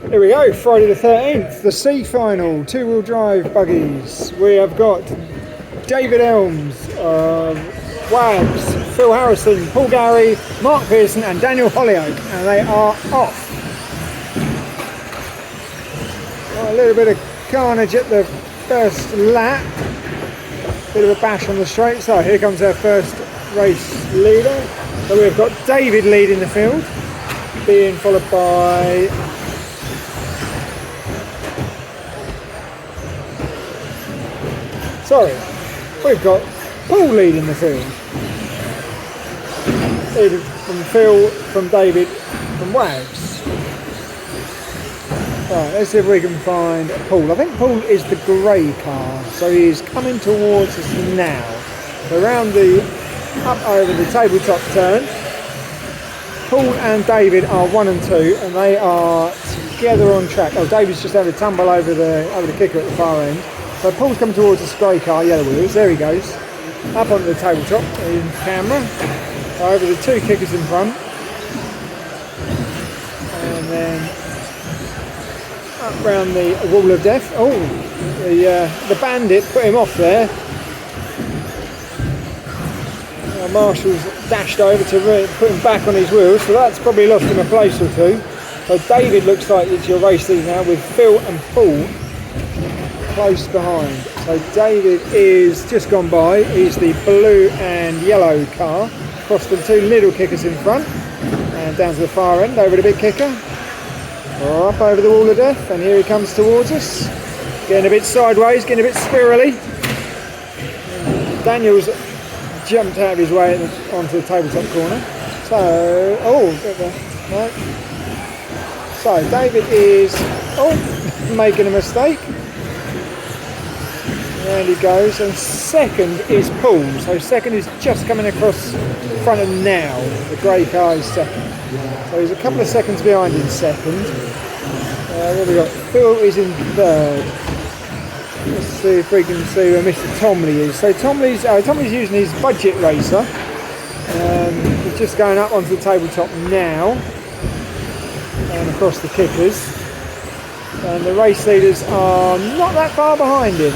Here we go, Friday the 13th, the C final, two-wheel drive buggies. We have got David Elms, Wags, Phil Harrison, Paul Gary, Mark Pearson and Daniel Hollyoak, and they are off. Got a little bit of carnage at the first lap, bit of a bash on the straight, so here comes our first race leader. So we've got David leading the field, being followed by we've got Paul leading the field. Leading from Phil, from David, from Wags. Right, let's see if we can find Paul. I think Paul is the grey car, so he's coming towards us now. So around up over the tabletop turn. Paul and David are 1 and 2, and they are together on track. Oh, David's just having a tumble over the kicker at the far end. So Paul's coming towards the grey car, yellow wheels. There he goes. Up onto the tabletop in camera. Over the two kickers in front. And then up round the wall of death. Oh, the bandit put him off there. Marshall's dashed over to put him back on his wheels, so that's probably lost him a place or two. So David looks like it's your race leader now, with Phil and Paul close behind. So David is just gone by. He's the blue and yellow car. Across the two little kickers in front and down to the far end over the big kicker. Up over the wall of death, and here he comes towards us. Getting a bit sideways, getting a bit spirally. Daniel's jumped out of his way onto the tabletop corner. So, right. So David is making a mistake. And he goes, and second is Paul. So second is just coming across in front of now. The grey car is second. So he's a couple of seconds behind in second. What have we got? Phil is in third. Let's see if we can see where Mr. Tomley is. So Tomley's using his budget racer. He's just going up onto the tabletop now. And across the kickers. And the race leaders are not that far behind him.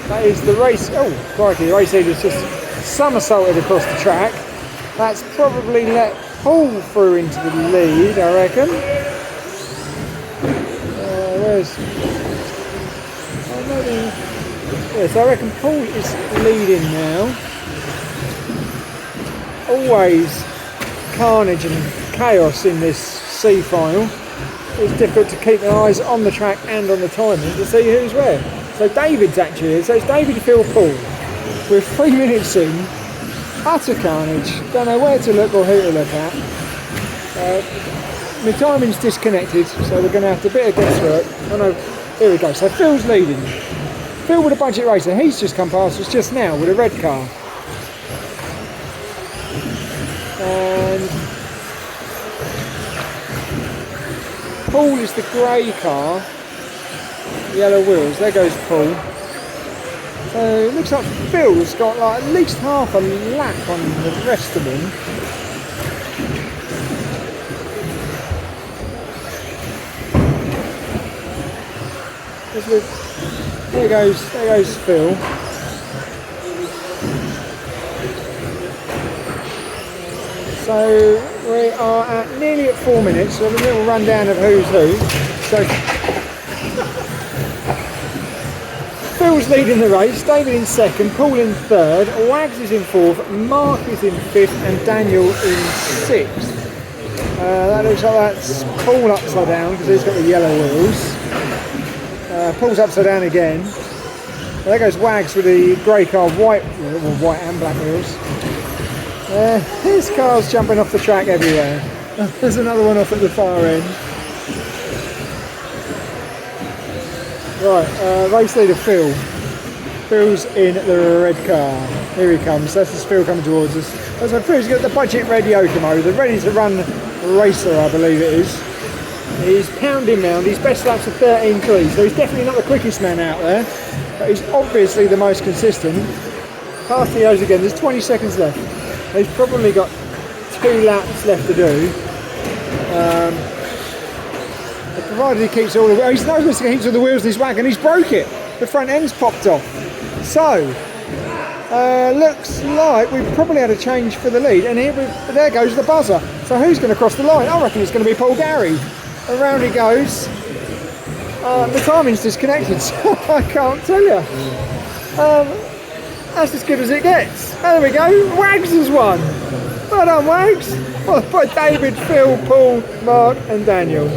That is the race. Oh, crikey, the race leader's just somersaulted across the track. That's probably let Paul through into the lead, I reckon. Yes, I reckon Paul is leading now. Always carnage and chaos in this C final. It's difficult to keep their eyes on the track and on the timing to see who's where. So David's actually here. So it's David, Phil, Paul. We're 3 minutes in. Utter carnage. Don't know where to look or who to look at. My timing's disconnected, so we're going to have to bit of guesswork. Oh no, here we go. So Phil's leading. Phil with a budget racer. He's just come past us just now with a red car. And Paul is the grey car. Yellow wheels. There goes Paul. So it looks like Phil's got like at least half a lap on the rest of them. There goes Phil. So we are at nearly at 4 minutes. So a little rundown of who's who. So Phil's leading the race, David in second, Paul in third, Wags is in fourth, Mark is in fifth and Daniel in sixth. That looks like that's Paul upside down because he's got the yellow wheels. Paul's upside down again. There goes Wags with the grey car, white and black wheels. His car's jumping off the track everywhere. There's another one off at the far end. Right, race leader Phil. Phil's in the red car. Here he comes. That's just Phil coming towards us. So Phil's got the budget red Yokomo, the ready to run racer, I believe it is. He's pounding round. His best laps are 13.3, so he's definitely not the quickest man out there, but he's obviously the most consistent. Past the O's again. There's 20 seconds left. He's probably got 2 laps left to do. provided he keeps all the wheels. He's not missing heaps of the wheels in his wagon. He's broke it. The front end's popped off. So, looks like we've probably had a change for the lead. And there goes the buzzer. So who's going to cross the line? I reckon it's going to be Paul Gary. Around he goes. The timing's disconnected, so I can't tell you. That's as good as it gets. There we go. Wags has won. Well done, Wags. Well, by David, Phil, Paul, Mark and Daniel.